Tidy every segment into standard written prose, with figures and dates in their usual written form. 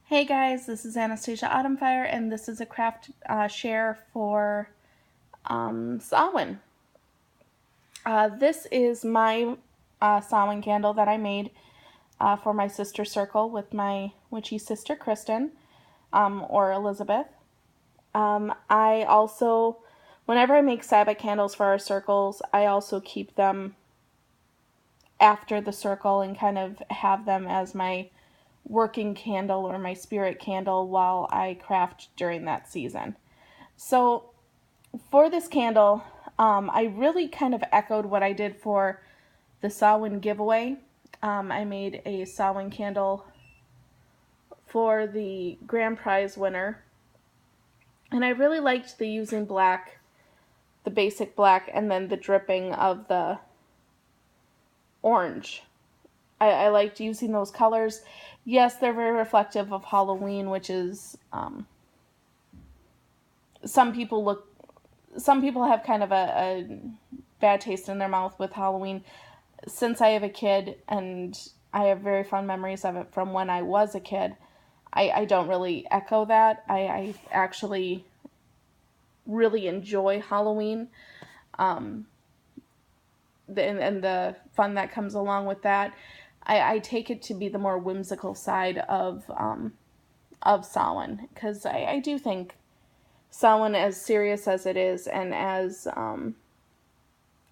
Hey guys, this is Anastasia Autumnfire, and this is a craft share for Samhain. This is my Samhain candle that I made for my sister circle with my witchy sister Kristen, or Elizabeth. I also, whenever I make Sabbath candles for our circles, I also keep them after the circle and kind of have them as my working candle or my spirit candle while I craft during that season. So for this candle, I really kind of echoed what I did for the Samhain giveaway. I made a Samhain candle for the grand prize winner, and I really liked the using black, the basic black, and then the dripping of the orange. I liked using those colors. Yes, they're very reflective of Halloween, which is some people have kind of a bad taste in their mouth with Halloween. Since I have a kid and I have very fond memories of it from when I was a kid, I don't really echo that. I actually really enjoy Halloween, and the fun that comes along with that. I take it to be the more whimsical side of Samhain, because I do think Samhain, as serious as it is and as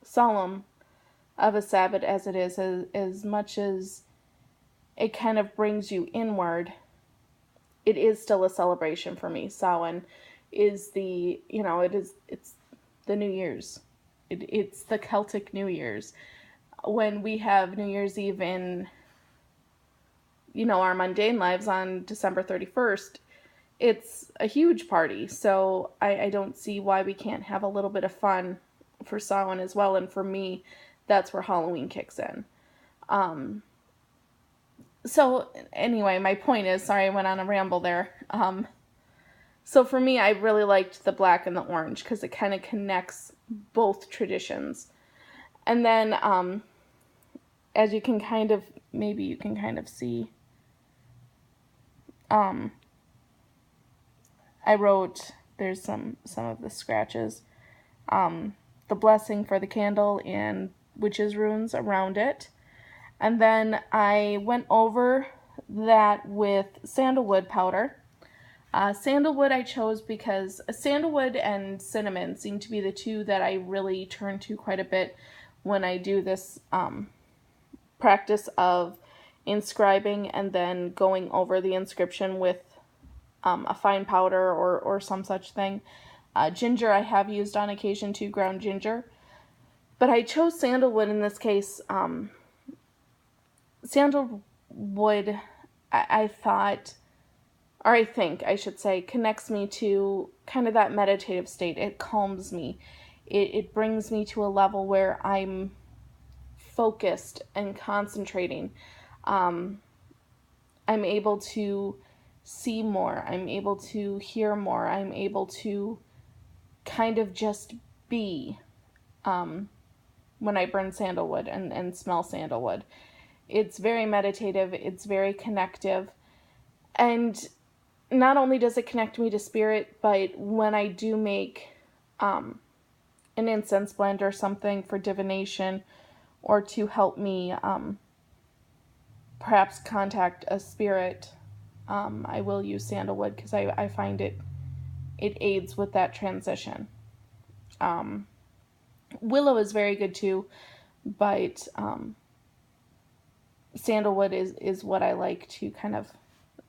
solemn of a Sabbath as it is, as much as it kind of brings you inward, it is still a celebration for me. Samhain is it's the New Year's. It's the Celtic New Year's. When we have New Year's Eve in, our mundane lives on December 31st, it's a huge party. So I don't see why we can't have a little bit of fun for Samhain as well. And for me, that's where Halloween kicks in. So anyway, my point is, sorry, I went on a ramble there. So for me, I really liked the black and the orange because it kind of connects both traditions. And then, as you can kind of, maybe you can kind of see, I wrote, there's some of the scratches, the blessing for the candle and witches' runes around it. And then I went over that with sandalwood powder. Sandalwood I chose because sandalwood and cinnamon seem to be the two that I really turn to quite a bit when I do this practice of inscribing and then going over the inscription with a fine powder or some such thing. Ginger I have used on occasion too, ground ginger. But I chose sandalwood in this case. Sandalwood, I thought, or I think I should say, connects me to kind of that meditative state. It calms me. It brings me to a level where I'm focused and concentrating. I'm able to see more. I'm able to hear more. I'm able to kind of just be when I burn sandalwood and smell sandalwood. It's very meditative. It's very connective. And not only does it connect me to spirit, but when I do make an incense blend or something for divination or to help me perhaps contact a spirit, I will use sandalwood because I find it aids with that transition. Willow is very good too, but sandalwood is what I like to kind of,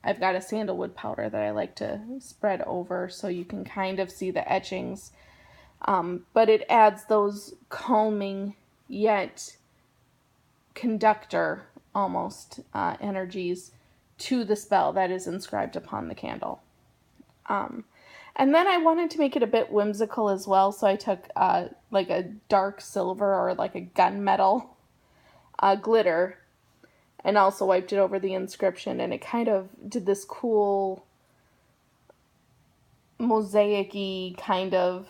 I've got a sandalwood powder that I like to spread over so you can kind of see the etchings. But it adds those calming yet conductor almost energies to the spell that is inscribed upon the candle. And then I wanted to make it a bit whimsical as well, so I took like a dark silver or like a gunmetal glitter and also wiped it over the inscription, and it kind of did this cool mosaic-y kind of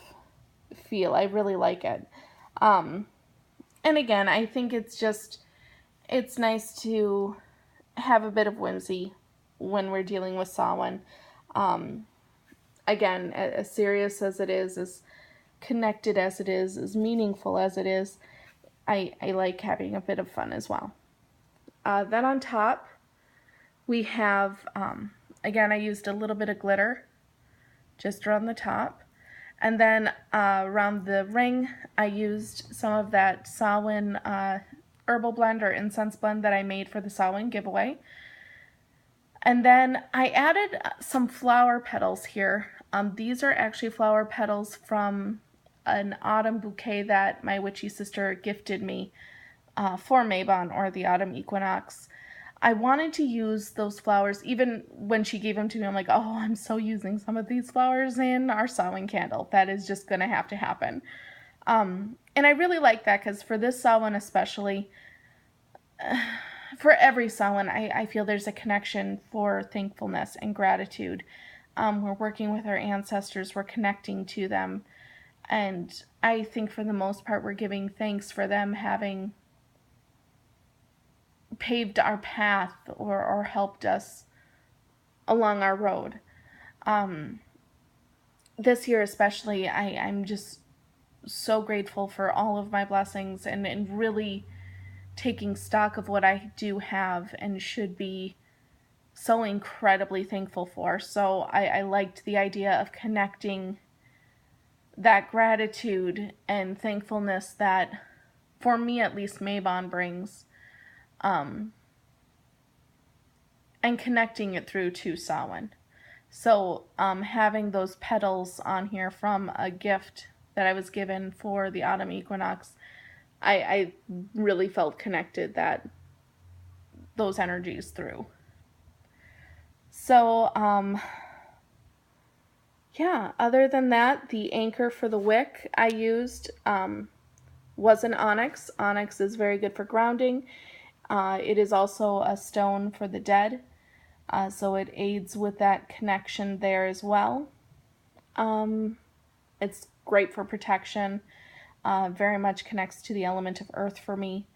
feel. I really like it. And again, I think it's nice to have a bit of whimsy when we're dealing with Samhain. Again, as serious as it is, as connected as it is, as meaningful as it is, I like having a bit of fun as well. Then on top, we have, again, I used a little bit of glitter just around the top. And then around the ring, I used some of that Samhain herbal blend or incense blend that I made for the Samhain giveaway. And then I added some flower petals here. These are actually flower petals from an autumn bouquet that my witchy sister gifted me for Mabon, or the autumn equinox. I wanted to use those flowers, even when she gave them to me, I'm like, oh, I'm so using some of these flowers in our Samhain candle. That is just going to have to happen. And I really like that because for this Samhain especially, for every Samhain, I feel there's a connection for thankfulness and gratitude. We're working with our ancestors, we're connecting to them. And I think for the most part, we're giving thanks for them having paved our path or helped us along our road. This year especially, I'm just so grateful for all of my blessings and really taking stock of what I do have and should be so incredibly thankful for. So I liked the idea of connecting that gratitude and thankfulness that, for me at least, Mabon brings, and connecting it through to Samhain. So having those petals on here from a gift that I was given for the autumn equinox, I really felt connected that those energies through. So yeah, other than that, the anchor for the wick I used was an onyx. Onyx is very good for grounding. It is also a stone for the dead, so it aids with that connection there as well. It's great for protection. Very much connects to the element of earth for me.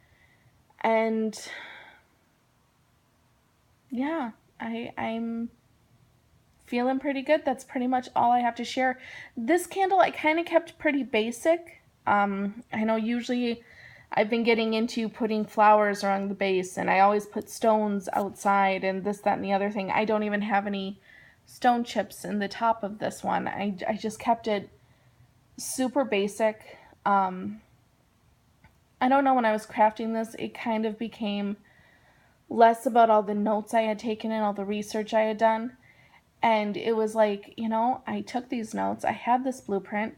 And yeah, I'm feeling pretty good. That's pretty much all I have to share. This candle I kind of kept pretty basic. I know usually I've been getting into putting flowers around the base, and I always put stones outside and this, that, and the other thing. I don't even have any stone chips in the top of this one. I just kept it super basic. I don't know, when I was crafting this, it kind of became less about all the notes I had taken and all the research I had done. And it was like, I took these notes, I had this blueprint,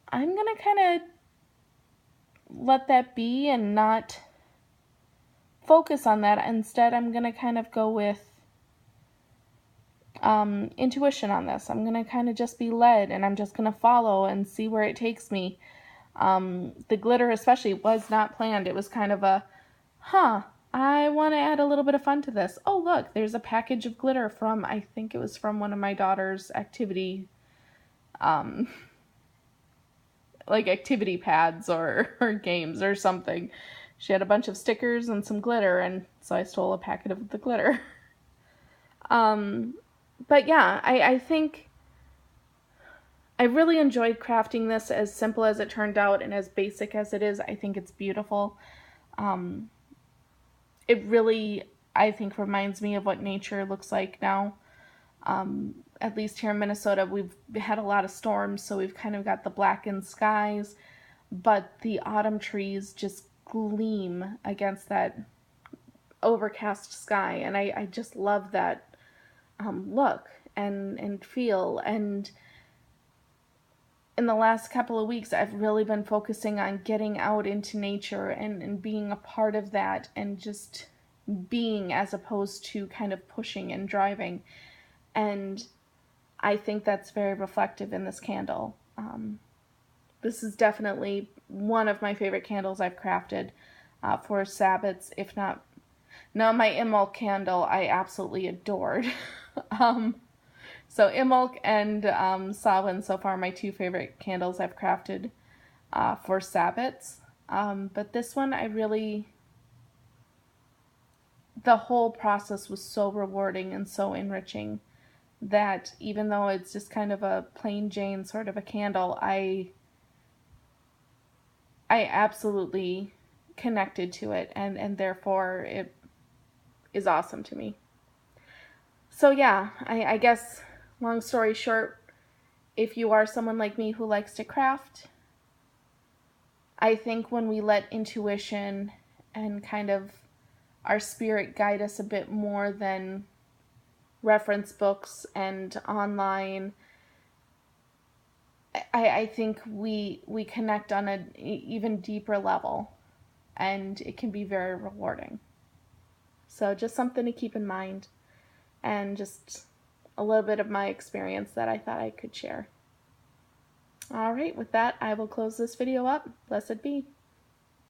I'm going to kind of let that be and not focus on that. Instead, I'm going to kind of go with intuition on this. I'm going to kind of just be led, and I'm just going to follow and see where it takes me. The glitter especially was not planned. It was kind of a, I want to add a little bit of fun to this. Oh, look, there's a package of glitter from, I think it was from one of my daughter's activity, like activity pads or games or something. She had a bunch of stickers and some glitter, and so I stole a packet of the glitter. But yeah, I think I really enjoyed crafting this, as simple as it turned out and as basic as it is. I think it's beautiful. It really, I think, reminds me of what nature looks like now. At least here in Minnesota, we've had a lot of storms, so we've kind of got the blackened skies, but the autumn trees just gleam against that overcast sky, and I just love that look and feel. And in the last couple of weeks, I've really been focusing on getting out into nature and being a part of that, and just being, as opposed to kind of pushing and driving. And I think that's very reflective in this candle. This is definitely one of my favorite candles I've crafted for Sabbats, if not. No, my Imbolc candle I absolutely adored. So Imbolc and Samhain so far, my two favorite candles I've crafted for Sabbats. But this one I really the whole process was so rewarding and so enriching that even though it's just kind of a plain Jane sort of a candle, I absolutely connected to it, and therefore it is awesome to me. So yeah, I guess long story short, if you are someone like me who likes to craft, I think when we let intuition and kind of our spirit guide us a bit more than reference books and online, I think we connect on an even deeper level, and it can be very rewarding. So just something to keep in mind, and just a little bit of my experience that I thought I could share. All right, with that, I will close this video up. Blessed be.